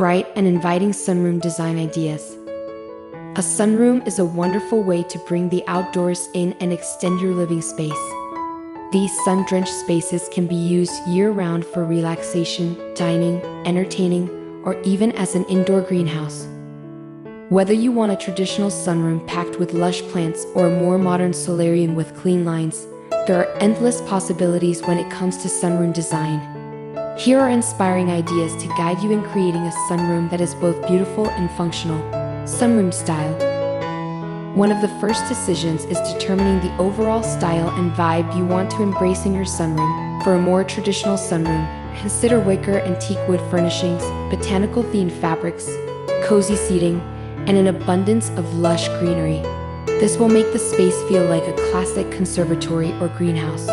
bright and inviting sunroom design ideas. A sunroom is a wonderful way to bring the outdoors in and extend your living space. These sun-drenched spaces can be used year-round for relaxation, dining, entertaining, or even as an indoor greenhouse. Whether you want a traditional sunroom packed with lush plants or a more modern solarium with clean lines, there are endless possibilities when it comes to sunroom design. Here are inspiring ideas to guide you in creating a sunroom that is both beautiful and functional. Sunroom style. One of the first decisions is determining the overall style and vibe you want to embrace in your sunroom. For a more traditional sunroom, consider wicker and teak wood furnishings, botanical-themed fabrics, cozy seating, and an abundance of lush greenery. This will make the space feel like a classic conservatory or greenhouse.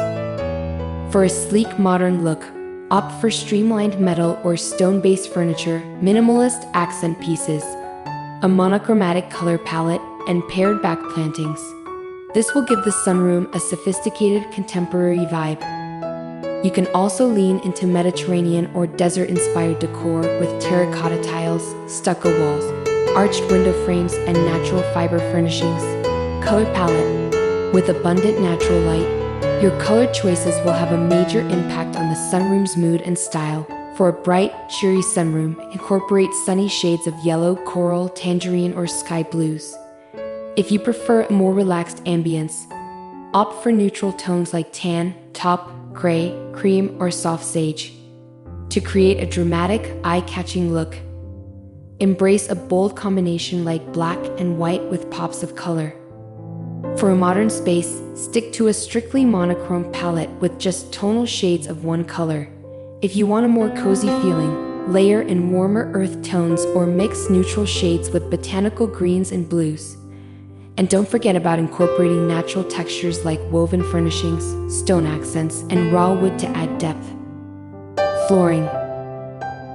For a sleek, modern look, opt for streamlined metal or stone-based furniture, minimalist accent pieces, a monochromatic color palette, and pared back plantings. This will give the sunroom a sophisticated contemporary vibe. You can also lean into Mediterranean or desert-inspired decor with terracotta tiles, stucco walls, arched window frames, and natural fiber furnishings. Color palette. With abundant natural light, your color choices will have a major impact on the sunroom's mood and style. For a bright, cheery sunroom, incorporate sunny shades of yellow, coral, tangerine, or sky blues. If you prefer a more relaxed ambience, opt for neutral tones like tan, taupe, gray, cream, or soft sage. To create a dramatic, eye-catching look, embrace a bold combination like black and white with pops of color. For a modern space, stick to a strictly monochrome palette with just tonal shades of one color. If you want a more cozy feeling, layer in warmer earth tones or mix neutral shades with botanical greens and blues. And don't forget about incorporating natural textures like woven furnishings, stone accents, and raw wood to add depth. Flooring.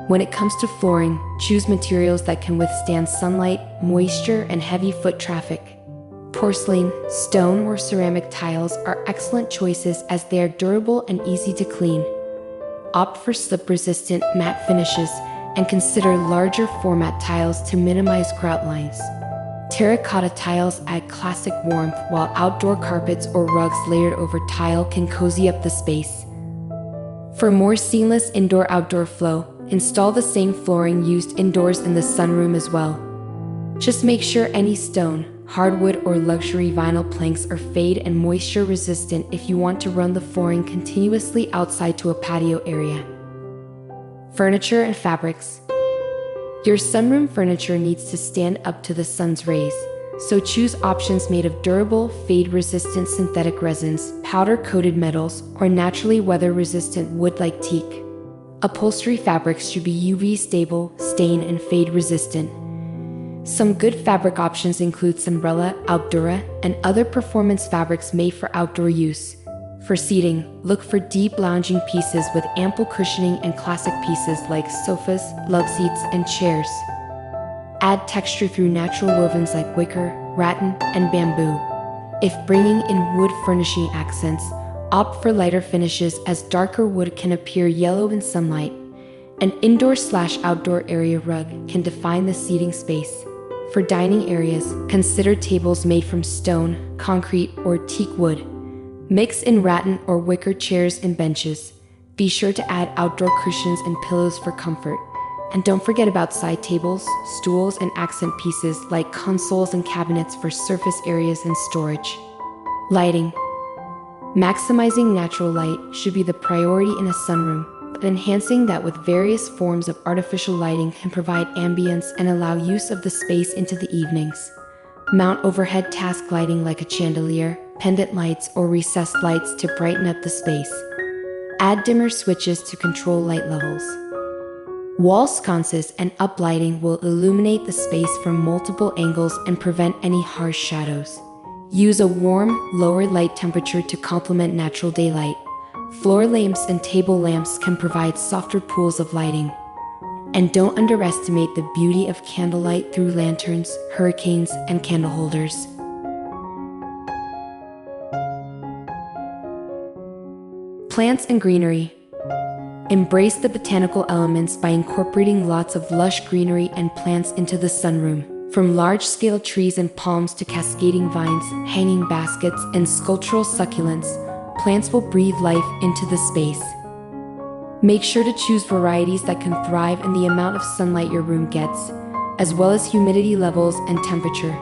When it comes to flooring, choose materials that can withstand sunlight, moisture, and heavy foot traffic. Porcelain, stone, or ceramic tiles are excellent choices as they are durable and easy to clean. Opt for slip-resistant matte finishes and consider larger format tiles to minimize grout lines. Terracotta tiles add classic warmth, while outdoor carpets or rugs layered over tile can cozy up the space. For more seamless indoor-outdoor flow, install the same flooring used indoors in the sunroom as well. Just make sure any stone, hardwood, or luxury vinyl planks are fade and moisture resistant if you want to run the flooring continuously outside to a patio area. Furniture and fabrics. Your sunroom furniture needs to stand up to the sun's rays, so choose options made of durable, fade-resistant synthetic resins, powder-coated metals, or naturally weather-resistant wood like teak. Upholstery fabrics should be UV-stable, stain, and fade-resistant. Some good fabric options include Sunbrella, Outdoora, and other performance fabrics made for outdoor use. For seating, look for deep lounging pieces with ample cushioning and classic pieces like sofas, love seats, and chairs. Add texture through natural wovens like wicker, rattan, and bamboo. If bringing in wood furnishing accents, opt for lighter finishes as darker wood can appear yellow in sunlight. An indoor/outdoor area rug can define the seating space. For dining areas, consider tables made from stone, concrete, or teak wood. Mix in rattan or wicker chairs and benches. Be sure to add outdoor cushions and pillows for comfort. And don't forget about side tables, stools, and accent pieces like consoles and cabinets for surface areas and storage. Lighting. Maximizing natural light should be the priority in a sunroom, but enhancing that with various forms of artificial lighting can provide ambience and allow use of the space into the evenings. Mount overhead task lighting like a chandelier, pendant lights, or recessed lights to brighten up the space. Add dimmer switches to control light levels. Wall sconces and uplighting will illuminate the space from multiple angles and prevent any harsh shadows. Use a warm, lower light temperature to complement natural daylight. Floor lamps and table lamps can provide softer pools of lighting. And don't underestimate the beauty of candlelight through lanterns, hurricanes, and candle holders. Plants and greenery. Embrace the botanical elements by incorporating lots of lush greenery and plants into the sunroom. From large-scale trees and palms to cascading vines, hanging baskets, and sculptural succulents, plants will breathe life into the space. Make sure to choose varieties that can thrive in the amount of sunlight your room gets, as well as humidity levels and temperature.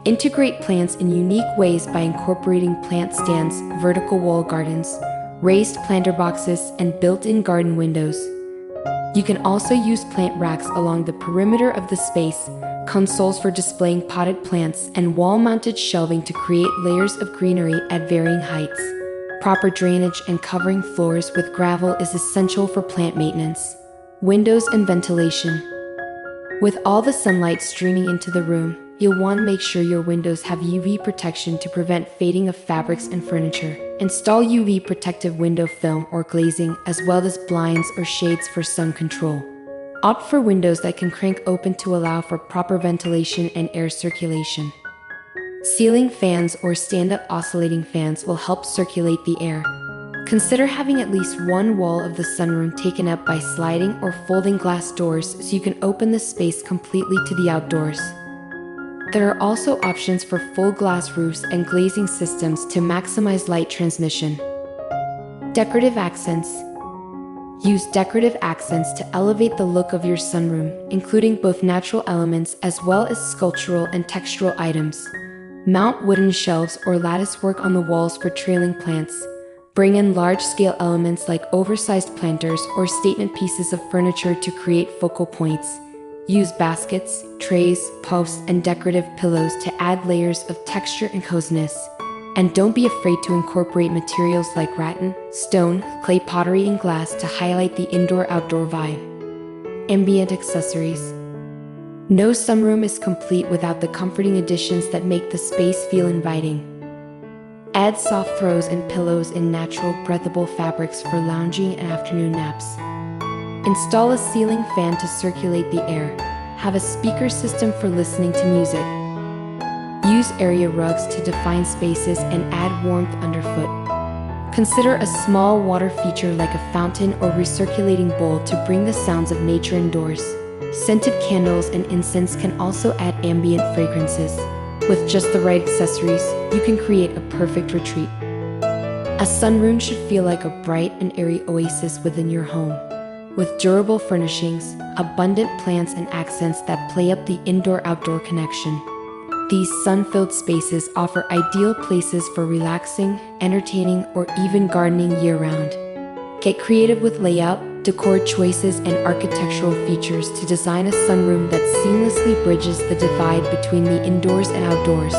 Integrate plants in unique ways by incorporating plant stands, vertical wall gardens, raised planter boxes, and built-in garden windows. You can also use plant racks along the perimeter of the space, consoles for displaying potted plants, and wall-mounted shelving to create layers of greenery at varying heights. Proper drainage and covering floors with gravel is essential for plant maintenance. Windows and ventilation. With all the sunlight streaming into the room, you'll want to make sure your windows have UV protection to prevent fading of fabrics and furniture. Install UV protective window film or glazing, as well as blinds or shades for sun control. Opt for windows that can crank open to allow for proper ventilation and air circulation. Ceiling fans or stand-up oscillating fans will help circulate the air. Consider having at least one wall of the sunroom taken up by sliding or folding glass doors so you can open the space completely to the outdoors. There are also options for full glass roofs and glazing systems to maximize light transmission. Decorative accents. Use decorative accents to elevate the look of your sunroom, including both natural elements as well as sculptural and textural items. Mount wooden shelves or lattice work on the walls for trailing plants. Bring in large-scale elements like oversized planters or statement pieces of furniture to create focal points. Use baskets, trays, posts, and decorative pillows to add layers of texture and coziness. And don't be afraid to incorporate materials like rattan, stone, clay pottery, and glass to highlight the indoor-outdoor vibe. Ambient accessories. No sunroom is complete without the comforting additions that make the space feel inviting. Add soft throws and pillows in natural, breathable fabrics for lounging and afternoon naps. Install a ceiling fan to circulate the air. Have a speaker system for listening to music. Use area rugs to define spaces and add warmth underfoot. Consider a small water feature like a fountain or recirculating bowl to bring the sounds of nature indoors. Scented candles and incense can also add ambient fragrances. With just the right accessories, you can create a perfect retreat. A sunroom should feel like a bright and airy oasis within your home. With durable furnishings, abundant plants, and accents that play up the indoor-outdoor connection. These sun-filled spaces offer ideal places for relaxing, entertaining, or even gardening year-round. Get creative with layout, decor choices, and architectural features to design a sunroom that seamlessly bridges the divide between the indoors and outdoors.